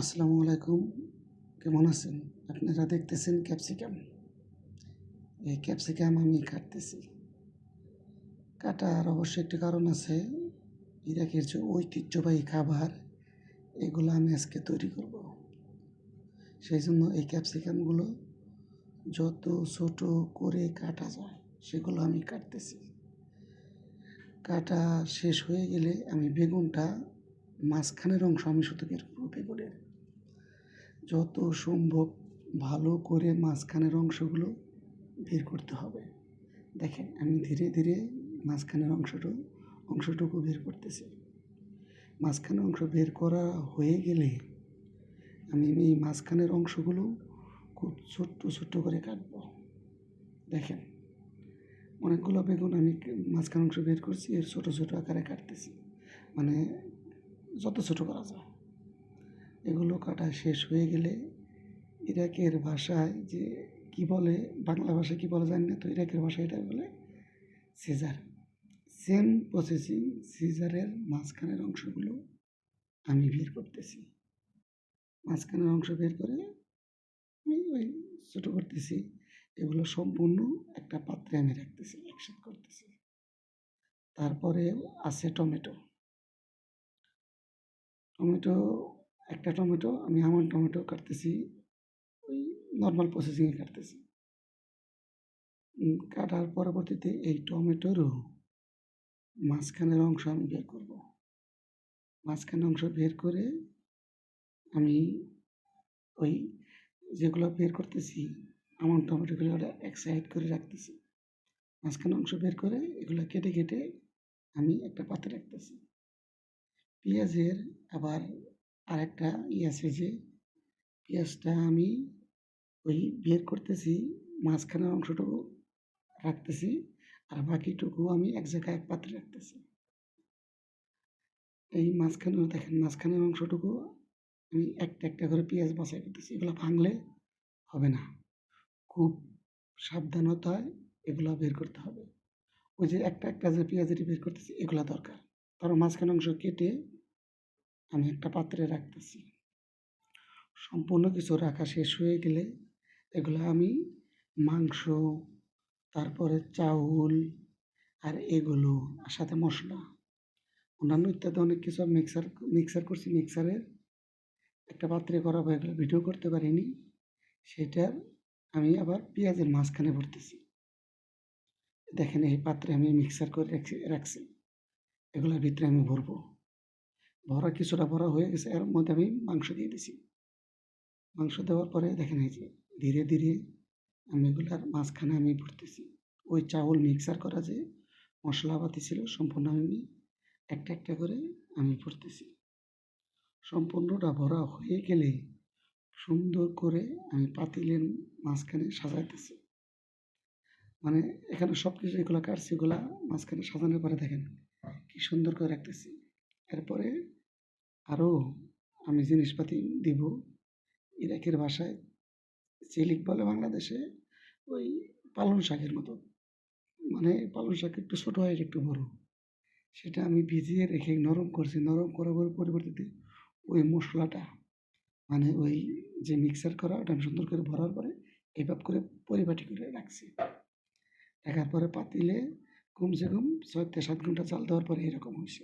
আসসালামু আলাইকুম। কেমন আছেন? আপনারা দেখতেছেন ক্যাপসিকাম। এই ক্যাপসিকাম আমি কাটতেছি। কাটার অবশ্যই একটি কারণ আছে। ইরাকের যে ঐতিহ্যবাহী খাবার, এগুলো আমি আজকে তৈরি করব। সেইজন্য এই ক্যাপসিকামগুলো যত ছোট করে কাটা যায়, সেগুলো আমি কাটতেছি। কাটা শেষ হয়ে গেলে আমি বেগুনটা মাঝখানের অংশ আমি শুধু বের করব বেগুনের। যত সম্ভব ভালো করে মাঝখানের অংশগুলো বের করতে হবে। দেখেন আমি ধীরে ধীরে মাঝখানের অংশটুকু বের করতেছি। মাঝখানের অংশ বের করা হয়ে গেলে আমি এই মাঝখানের অংশগুলো খুব ছোট্ট ছোট্ট করে কাটব। দেখেন অনেকগুলো বেগুন আমি মাঝখানের অংশ বের করছি, এর ছোট ছোট আকারে কাটতেছি, মানে যত ছোট করা যায়। এগুলো কাটা শেষ হয়ে গেলে ইরাকের ভাষায় যে কি বলে, বাংলা ভাষায় কি বলে জানি না, তো ইরাকের ভাষায় এটা বলে সিজার। সেম প্রসেসিং, সিজারের মাঝখানের অংশগুলো আমি বের করতেছি। মাঝখানের অংশ বের করে আমি ওই ছোটো করতেছি। এগুলো সম্পূর্ণ একটা পাত্রে আমি রাখতেছি, একসাথে করতেছি। তারপরে আছে টমেটো। টমেটো একটা টমেটো আমি আমন টমেটো কাটতেছি, ওই নর্মাল প্রসেসিংয়ে কাটতেছি। কাটার পরবর্তীতে এই টমেটোরও মাঝখানের অংশ আমি বের করব। মাঝখানের অংশ বের করে আমি ওই যেগুলো বের করতেছি আমন টমেটোগুলো এক সাইড করে রাখতেছি। মাঝখানের অংশ বের করে এগুলো কেটে কেটে আমি একটা পাত্রে রাখতেছি। পেঁয়াজের আবার আরেকটা আছে যে পেঁয়াজটা আমি ওই বের করতেছি, মাঝখানের অংশটুকু রাখতেছি, আর বাকিটুকু আমি এক জায়গায় এক পাত্রে রাখতেছি। এই মাঝখানেও দেখেন মাঝখানের অংশটুকু আমি একটা একটা করে পেঁয়াজ বাছাই করতেছি। এগুলো ভাঙলে হবে না, খুব সাবধানতায় এগুলো বের করতে হবে। ওই যে একটা একটা যে পেঁয়াজের বের করতেছি এগুলো দরকার। তারপর মাঝখানের অংশ কেটে আমি একটা পাত্রে রাখতেছি। সম্পূর্ণ কিছু রাখা শেষ হয়ে গেলে এগুলো আমি মাংস, তারপরে চাউল, আর এগুলো আর সাথে মশলা অন্যান্য ইত্যাদি অনেক কিছু মিক্সার করছি। মিক্সারের একটা পাত্রে করা বা এগুলো ভিডিও করতে পারিনি, সেটার আমি আবার পেঁয়াজের মাঝখানে ভরতেছি। দেখেন এই পাত্রে আমি মিক্সার করে রাখছি, এগুলোর ভিতরে আমি ভরবো। ভরা কিছুটা ভরা হয়ে গেছে, এর মধ্যে আমি মাংস দিয়ে দিছি। মাংস দেওয়ার পরে দেখেন এই যে ধীরে ধীরে আমি এগুলার মাঝখানে আমি ভরতেছি। ওই চাউল মিক্সার করা যে মশলাপাতি ছিল সম্পূর্ণ আমি একটা একটা করে আমি ভরতেছি। সম্পূর্ণটা ভরা হয়ে গেলে সুন্দর করে আমি পাতিলের মাঝখানে সাজাইতেছি। মানে এখানে সব কিছু এগুলো কাটছি, এগুলা মাঝখানে সাজানোর পরে দেখেন কি সুন্দর করে রাখতেছি। এরপরে আরও আমি জিনিসপাতি দিব। ইরাকের ভাষায় চিলিক বলে বাংলাদেশে, ওই পালং শাকের মতো, মানে পালং শাক একটু ছোটো হয় একটু বড়। সেটা আমি ভিজিয়ে রেখে নরম করছি। নরম করার পরিবর্তে ওই মশলাটা, মানে ওই যে মিক্সার করা ওটা আমি সুন্দর করে ভরার পরে এভাবে করে পরিপাটি করে রাখছি। রাখার পরে পাতিলে কমসে কম 6 থেকে 7 ঘন্টা জাল দেওয়ার পরে এরকম হয়েছে।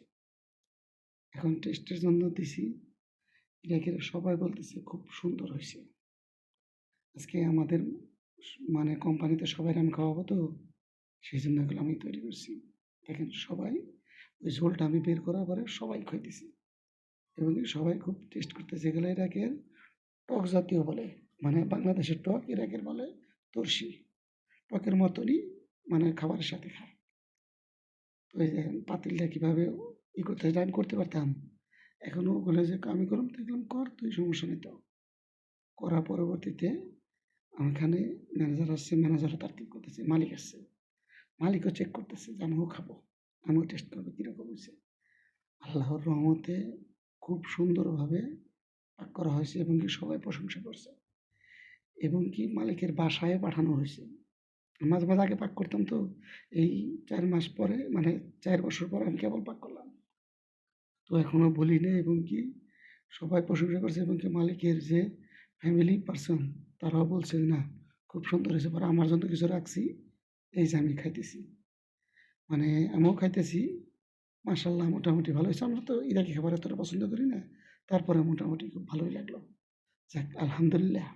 এখন টেস্টের জন্য দিছি, ইরাকের সবাই বলতেছে খুব সুন্দর হয়েছে। আজকে আমাদের মানে কোম্পানিতে সবাই আমি খাওয়াবো, তো সেই জন্য এগুলো আমি তৈরি করছি। দেখেন সবাই ওই ঝোলটা আমি বের করার পরে সবাই খাইতেছি, এবং সবাই খুব টেস্ট করতেছে। এগুলো ইরাকের টক জাতীয় বলে, মানে বাংলাদেশের টক, ইরাকের বলে তুরসি। টকের মতনই, মানে খাবারের সাথে খায়। তো এই যে পাতিলটা কীভাবে করতে হয় আমি করতে পারতাম, এখনও বলে যে আমি করলাম, দেখলাম কর তুই, সমস্যা নেই। তো করার পরবর্তীতে ওখানে ম্যানেজার আসছে, ম্যানেজারও তারকিব করতেছে, মালিক আসছে, মালিকও চেক করতেছে যে আমিও খাবো, আমিও টেস্ট করবো কীরকম হয়েছে। আল্লাহর রহমতে খুব সুন্দরভাবে পাক করা হয়েছে, এবং কি সবাই প্রশংসা করছে, এবং কি মালিকের বাসায় পাঠানো হয়েছে। মাঝে মাঝে আগে পাক করতাম, তো এই 4 মাস পরে, মানে 4 বছর পরে আমি কেবল পাক করলাম, তো এখনও বলি না। এবং কি সবাই প্রশংসা করছে এবং কি মালিকের যে ফ্যামিলি পারসন তারাও বলছে যে, "না, খুব সুন্দর হয়েছে।" পরে আমার জন্য কিছু রাখছি, এই যে আমি খাইতেছি। মানে আমিও খাইতেছি, মাশাআল্লাহ মোটামুটি ভালো হয়েছে। আমরা তো ইরাকি খাবার এতটা পছন্দ করি না। তারপরে মোটামুটি খুব ভালোই লাগলো। যাক আলহামদুলিল্লাহ।